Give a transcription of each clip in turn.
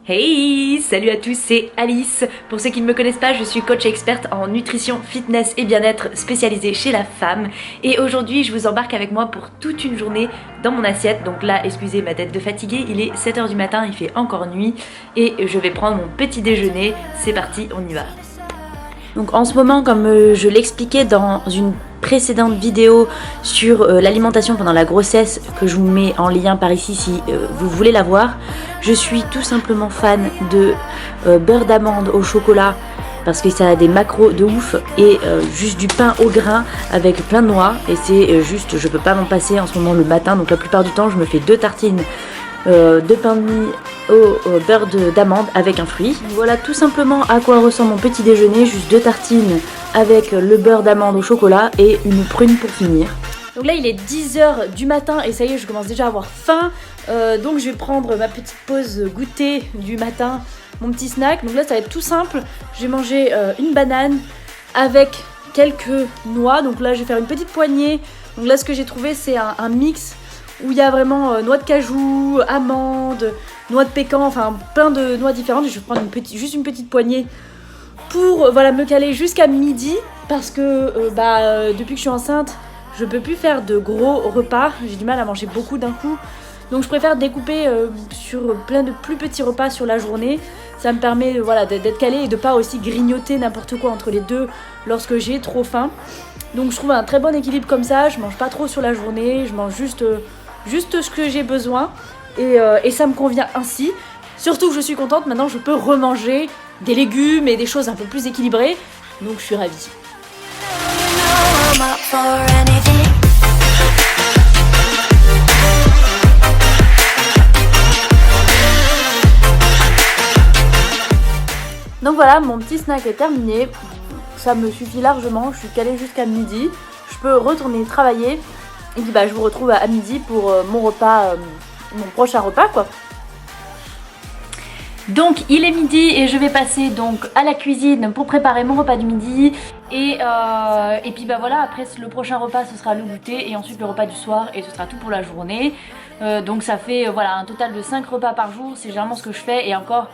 Hey, salut à tous, c'est Alice. Pour ceux qui ne me connaissent pas, je suis coach experte en nutrition, fitness et bien-être spécialisée chez la femme. Et aujourd'hui, je vous embarque avec moi pour toute une journée dans mon assiette. Donc là, excusez ma tête de fatiguée, il est 7 h du matin, il fait encore nuit. Et je vais prendre mon petit déjeuner. C'est parti, on y va. Donc en ce moment, comme je l'expliquais dans une précédente vidéo sur l'alimentation pendant la grossesse, que je vous mets en lien par ici si vous voulez la voir, je suis tout simplement fan de beurre d'amande au chocolat parce que ça a des macros de ouf et juste du pain au grain avec plein de noix et c'est juste, je peux pas m'en passer en ce moment le matin, donc la plupart du temps je me fais 2 tartines de pain de mie au beurre d'amande avec un fruit. Voilà tout simplement à quoi ressemble mon petit déjeuner, juste 2 tartines avec le beurre d'amande au chocolat et une prune pour finir. Donc là il est 10 h du matin et ça y est, je commence déjà à avoir faim, donc je vais prendre ma petite pause goûter du matin, mon petit snack. Donc là ça va être tout simple, je vais manger une banane avec quelques noix, donc là je vais faire une petite poignée. Donc là ce que j'ai trouvé c'est un mix où il y a vraiment noix de cajou, amandes, noix de pécan, enfin plein de noix différentes. Je vais prendre juste une petite poignée pour voilà, me caler jusqu'à midi parce que depuis que je suis enceinte, je peux plus faire de gros repas. J'ai du mal à manger beaucoup d'un coup. Donc je préfère découper sur plein de plus petits repas sur la journée. Ça me permet voilà, d'être calée et de pas aussi grignoter n'importe quoi entre les deux lorsque j'ai trop faim. Donc je trouve un très bon équilibre comme ça. Je mange pas trop sur la journée, je mange juste ce que j'ai besoin et ça me convient ainsi. Surtout que je suis contente, maintenant je peux remanger des légumes et des choses un peu plus équilibrées, donc je suis ravie. Donc voilà, mon petit snack est terminé, ça me suffit largement, je suis calée jusqu'à midi, je peux retourner travailler. Et puis je vous retrouve à midi pour mon repas, mon prochain repas quoi. Donc il est midi et je vais passer donc à la cuisine pour préparer mon repas du midi. Et puis voilà, après le prochain repas ce sera le goûter et ensuite le repas du soir et ce sera tout pour la journée. Donc ça fait voilà un total de 5 repas par jour, c'est généralement ce que je fais et encore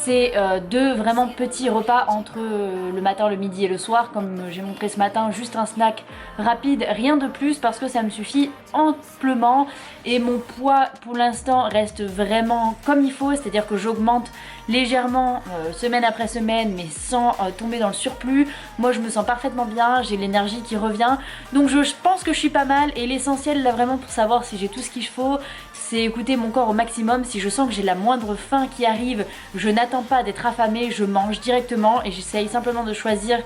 c'est 2 vraiment petits repas entre le matin, le midi et le soir, comme j'ai montré ce matin, juste un snack rapide, rien de plus parce que ça me suffit amplement et mon poids pour l'instant reste vraiment comme il faut, c'est-à-dire que j'augmente légèrement semaine après semaine mais sans tomber dans le surplus. Moi je me sens parfaitement bien, j'ai l'énergie qui revient, donc je pense que je suis pas mal et l'essentiel là vraiment pour savoir si j'ai tout ce qu'il faut, c'est écouter mon corps au maximum. Si je sens que j'ai la moindre faim qui arrive, je n'attends pas d'être affamée, je mange directement et j'essaye simplement de choisir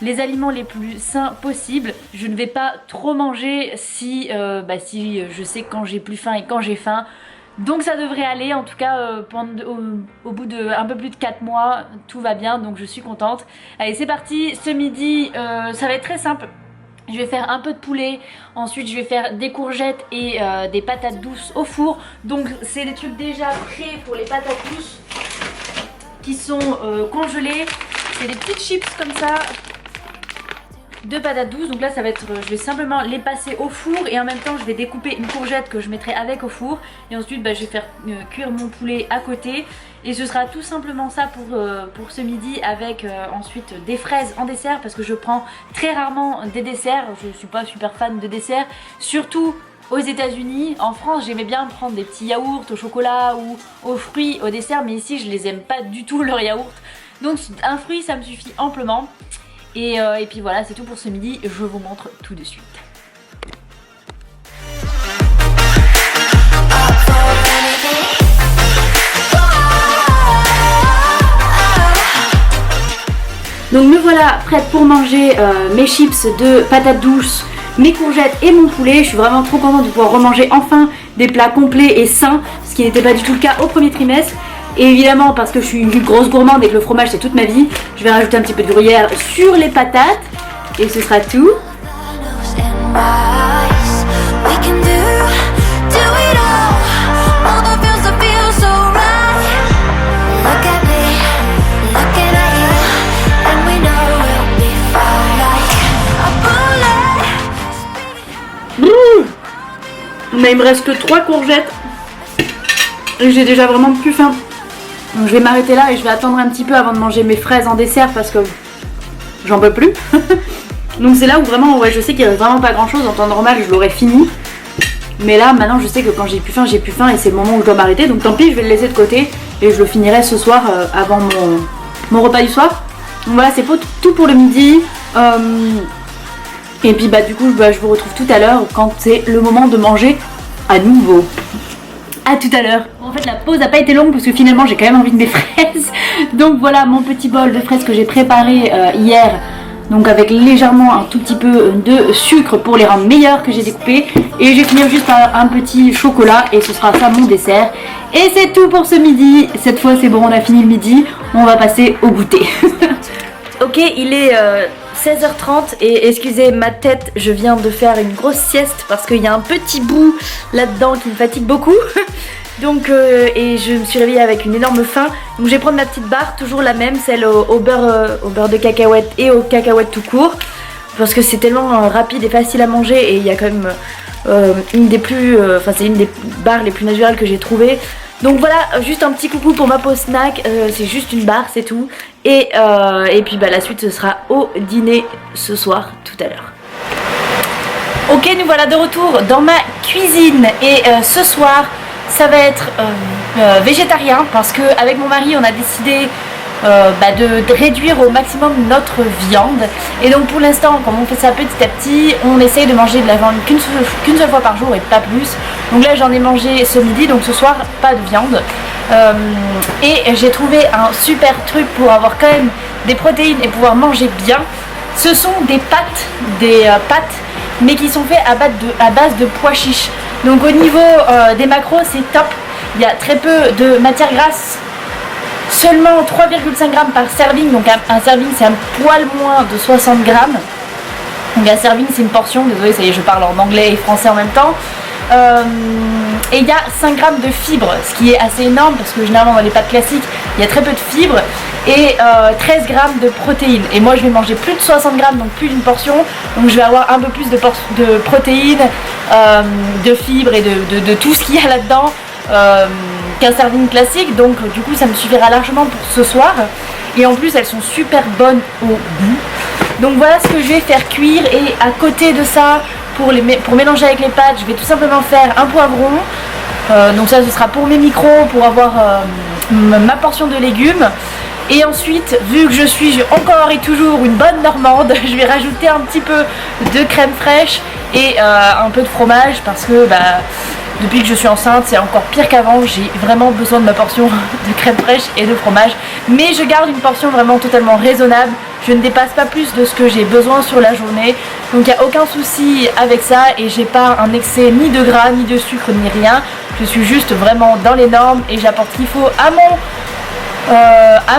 les aliments les plus sains possibles. Je ne vais pas trop manger si je sais quand j'ai plus faim et quand j'ai faim. Donc ça devrait aller, en tout cas au bout de un peu plus de 4 mois, tout va bien, donc je suis contente. Allez c'est parti, ce midi ça va être très simple. Je vais faire un peu de poulet, ensuite je vais faire des courgettes et des patates douces au four. Donc c'est des trucs déjà prêts pour les patates douces qui sont congelées. C'est des petites chips comme ça de patates douces. Donc là ça va être, je vais simplement les passer au four et en même temps je vais découper une courgette que je mettrai avec au four. Et ensuite je vais faire cuire mon poulet à côté. Et ce sera tout simplement ça pour ce midi avec ensuite des fraises en dessert parce que je prends très rarement des desserts. Je suis pas super fan de desserts, surtout aux États-Unis. En France j'aimais bien prendre des petits yaourts au chocolat ou aux fruits au dessert, mais ici je les aime pas du tout leurs yaourts. Donc un fruit ça me suffit amplement. Et puis voilà, c'est tout pour ce midi, je vous montre tout de suite. Donc me voilà prête pour manger mes chips de patates douces, mes courgettes et mon poulet. Je suis vraiment trop contente de pouvoir remanger enfin des plats complets et sains, ce qui n'était pas du tout le cas au premier trimestre. Et évidemment parce que je suis une grosse gourmande et que le fromage c'est toute ma vie, je vais rajouter un petit peu de gruyère sur les patates et ce sera tout. Mais il me reste que 3 courgettes et j'ai déjà vraiment plus faim. Donc je vais m'arrêter là et je vais attendre un petit peu avant de manger mes fraises en dessert parce que j'en peux plus. Donc c'est là où vraiment, ouais, je sais qu'il reste vraiment pas grand chose. En temps normal, je l'aurais fini. Mais là, maintenant, je sais que quand j'ai plus faim et c'est le moment où je dois m'arrêter. Donc tant pis, je vais le laisser de côté et je le finirai ce soir avant mon repas du soir. Donc voilà, c'est tout pour le midi. Et puis bah du coup, je vous retrouve tout à l'heure quand c'est le moment de manger à nouveau. À tout à l'heure. En fait, la pause n'a pas été longue parce que finalement, j'ai quand même envie de mes fraises. Donc voilà mon petit bol de fraises que j'ai préparé hier. Donc avec légèrement un tout petit peu de sucre pour les rendre meilleures que j'ai découpées. Et je vais finir juste par un petit chocolat et ce sera ça mon dessert. Et c'est tout pour ce midi. Cette fois c'est bon, on a fini le midi. On va passer au goûter. Ok, il est 16h30 et excusez ma tête, je viens de faire une grosse sieste parce qu'il y a un petit bout là-dedans qui me fatigue beaucoup. Donc et je me suis réveillée avec une énorme faim. Donc je vais prendre ma petite barre, toujours la même, celle au beurre de cacahuète et aux cacahuètes tout court. Parce que c'est tellement rapide et facile à manger et il y a quand même une des barres les plus naturelles que j'ai trouvées. Donc voilà, juste un petit coucou pour ma pause snack, c'est juste une barre, c'est tout. Et puis bah la suite ce sera au dîner ce soir, tout à l'heure. Ok, nous voilà de retour dans ma cuisine et ce soir ça va être végétarien parce que avec mon mari on a décidé de réduire au maximum notre viande. Et donc pour l'instant, comme on fait ça petit à petit, on essaye de manger de la viande qu'une seule fois par jour et pas plus. Donc là j'en ai mangé ce midi, donc ce soir pas de viande. Et j'ai trouvé un super truc pour avoir quand même des protéines et pouvoir manger bien. Ce sont des pâtes, mais qui sont faites à base de pois chiches. Donc au niveau des macros c'est top. Il y a très peu de matière grasse. Seulement 3,5 grammes par serving, donc un serving c'est un poil moins de 60 grammes. Donc un serving c'est une portion, désolé ça y est je parle en anglais et français en même temps. Et il y a 5 grammes de fibres, ce qui est assez énorme parce que généralement dans les pâtes classiques il y a très peu de fibres. Et 13 grammes de protéines. Et moi je vais manger plus de 60 grammes, donc plus d'une portion. Donc je vais avoir un peu plus de protéines, de fibres et de tout ce qu'il y a là-dedans. Qu'un serving classique, donc du coup ça me suffira largement pour ce soir et en plus elles sont super bonnes au goût. Donc voilà ce que je vais faire cuire et à côté de ça pour mélanger avec les pâtes je vais tout simplement faire un poivron. Donc ça ce sera pour mes micros, pour avoir ma portion de légumes. Et ensuite, vu que je suis encore et toujours une bonne normande, je vais rajouter un petit peu de crème fraîche et un peu de fromage parce que depuis que je suis enceinte, c'est encore pire qu'avant. J'ai vraiment besoin de ma portion de crème fraîche et de fromage. Mais je garde une portion vraiment totalement raisonnable. Je ne dépasse pas plus de ce que j'ai besoin sur la journée. Donc il n'y a aucun souci avec ça. Et j'ai pas un excès ni de gras, ni de sucre, ni rien. Je suis juste vraiment dans les normes et j'apporte ce qu'il faut à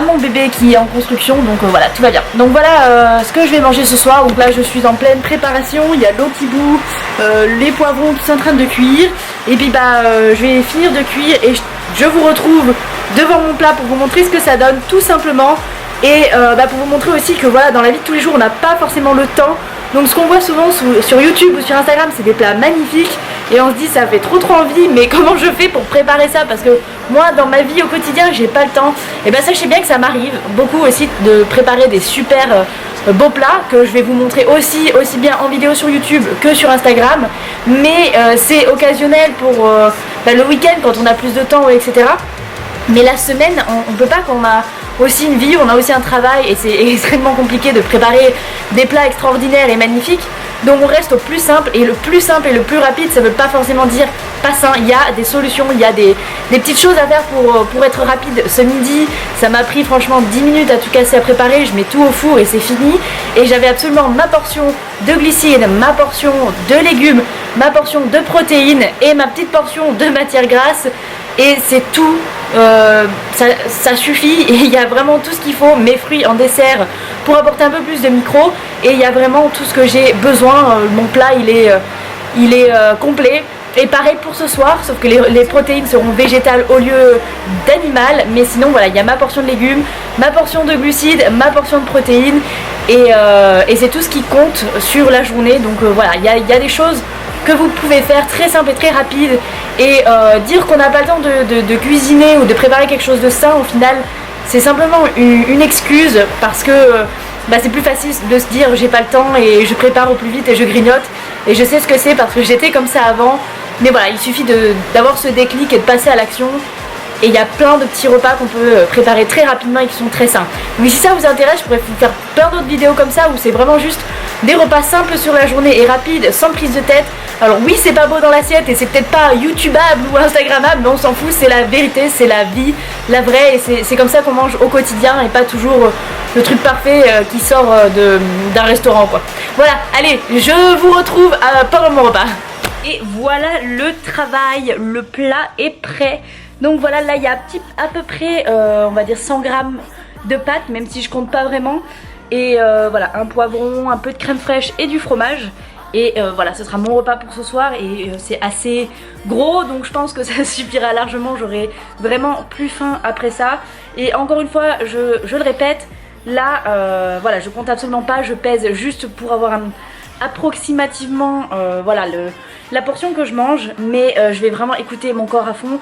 mon bébé qui est en construction, donc voilà, tout va bien. Donc voilà ce que je vais manger ce soir. Donc là je suis en pleine préparation, il y a l'eau qui bout, les poivrons qui sont en train de cuire. Et puis je vais finir de cuire et je vous retrouve devant mon plat pour vous montrer ce que ça donne tout simplement. Et pour vous montrer aussi que voilà, dans la vie de tous les jours on n'a pas forcément le temps. Donc ce qu'on voit souvent sur YouTube ou sur Instagram c'est des plats magnifiques et on se dit ça fait trop envie, mais comment je fais pour préparer ça parce que moi dans ma vie au quotidien j'ai pas le temps. Et sachez bien que ça m'arrive beaucoup aussi de préparer des super beaux plats que je vais vous montrer aussi bien en vidéo sur YouTube que sur Instagram. Mais c'est occasionnel pour le week-end quand on a plus de temps, etc. Mais la semaine on peut pas, qu'on a aussi une vie, on a aussi un travail et c'est extrêmement compliqué de préparer des plats extraordinaires et magnifiques. Donc on reste au plus simple et le plus rapide, ça veut pas forcément dire pas sain. Il y a des solutions, il y a des petites choses à faire pour être rapide. Ce midi ça m'a pris franchement 10 minutes à tout casser à préparer, je mets tout au four et c'est fini. Et j'avais absolument ma portion de glucides, ma portion de légumes, ma portion de protéines et ma petite portion de matière grasse. Et c'est tout, ça suffit et il y a vraiment tout ce qu'il faut, mes fruits en dessert pour apporter un peu plus de micro. Et il y a vraiment tout ce que j'ai besoin, mon plat il est complet. Et pareil pour ce soir, sauf que les protéines seront végétales au lieu d'animal. Mais sinon voilà, il y a ma portion de légumes, ma portion de glucides, ma portion de protéines. Et c'est tout ce qui compte sur la journée. Donc voilà, il y a des choses que vous pouvez faire, très simple et très rapide. Et dire qu'on n'a pas le temps de cuisiner ou de préparer quelque chose de sain, au final c'est simplement une excuse, parce que c'est plus facile de se dire j'ai pas le temps et je prépare au plus vite et je grignote. Et je sais ce que c'est parce que j'étais comme ça avant. Mais voilà, il suffit d'avoir ce déclic et de passer à l'action. Et il y a plein de petits repas qu'on peut préparer très rapidement et qui sont très sains. Donc si ça vous intéresse, je pourrais vous faire plein d'autres vidéos comme ça où c'est vraiment juste des repas simples sur la journée et rapides, sans prise de tête. Alors oui, c'est pas beau dans l'assiette et c'est peut-être pas youtubable ou instagrammable, mais on s'en fout, c'est la vérité, c'est la vie, la vraie, et c'est comme ça qu'on mange au quotidien et pas toujours le truc parfait qui sort d'un restaurant quoi. Voilà, allez, je vous retrouve pendant mon repas. Et voilà, le travail, le plat est prêt. Donc voilà, là il y a à peu près on va dire 100 grammes de pâtes, même si je compte pas vraiment. Et voilà, un poivron, un peu de crème fraîche et du fromage. Et voilà, ce sera mon repas pour ce soir. Et c'est assez gros, donc je pense que ça suffira largement. J'aurai vraiment plus faim après ça. Et encore une fois, je le répète, là voilà, je compte absolument pas. Je pèse juste pour avoir approximativement voilà, la portion que je mange. Mais je vais vraiment écouter mon corps à fond.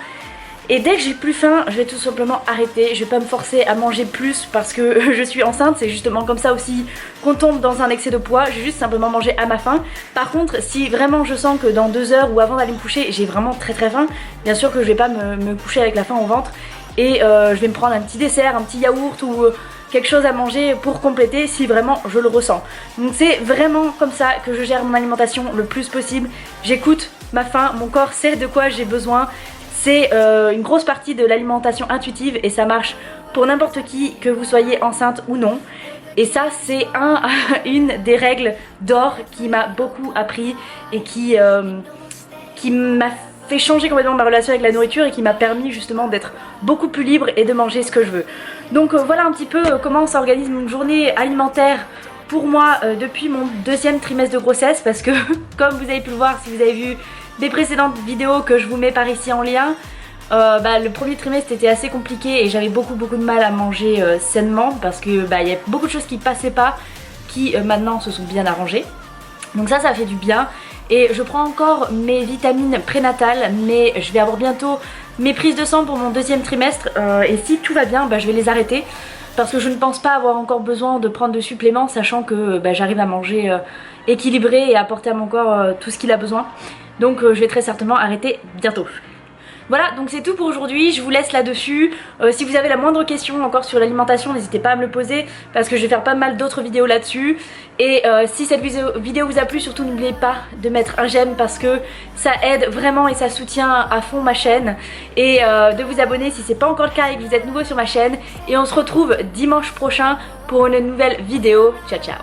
Et dès que j'ai plus faim, je vais tout simplement arrêter. Je vais pas me forcer à manger plus parce que je suis enceinte. C'est justement comme ça aussi qu'on tombe dans un excès de poids. Je vais juste simplement manger à ma faim. Par contre, si vraiment je sens que dans 2 heures ou avant d'aller me coucher, j'ai vraiment très faim, bien sûr que je vais pas me coucher avec la faim au ventre. Et je vais me prendre un petit dessert, un petit yaourt ou quelque chose à manger pour compléter si vraiment je le ressens. Donc c'est vraiment comme ça que je gère mon alimentation le plus possible. J'écoute ma faim, mon corps sait de quoi j'ai besoin. C'est une grosse partie de l'alimentation intuitive et ça marche pour n'importe qui, que vous soyez enceinte ou non. Et ça c'est une des règles d'or qui m'a beaucoup appris et qui m'a fait changer complètement ma relation avec la nourriture et qui m'a permis justement d'être beaucoup plus libre et de manger ce que je veux. Donc voilà un petit peu comment s'organise une journée alimentaire pour moi depuis mon 2e trimestre de grossesse, parce que comme vous avez pu le voir si vous avez vu des précédentes vidéos que je vous mets par ici en lien, le premier trimestre était assez compliqué et j'avais beaucoup de mal à manger sainement, parce que il y a beaucoup de choses qui passaient pas, qui maintenant se sont bien arrangées. Donc ça fait du bien. Et je prends encore mes vitamines prénatales, mais je vais avoir bientôt mes prises de sang pour mon 2e trimestre et si tout va bien, je vais les arrêter parce que je ne pense pas avoir encore besoin de prendre de suppléments, sachant que j'arrive à manger équilibré et à apporter à mon corps tout ce qu'il a besoin. Donc je vais très certainement arrêter bientôt. Voilà, donc c'est tout pour aujourd'hui, je vous laisse là-dessus. Si vous avez la moindre question encore sur l'alimentation, n'hésitez pas à me le poser parce que je vais faire pas mal d'autres vidéos là-dessus. Et si cette vidéo vous a plu, surtout n'oubliez pas de mettre un j'aime parce que ça aide vraiment et ça soutient à fond ma chaîne. Et de vous abonner si c'est pas encore le cas et que vous êtes nouveau sur ma chaîne. Et on se retrouve dimanche prochain pour une nouvelle vidéo. Ciao ciao.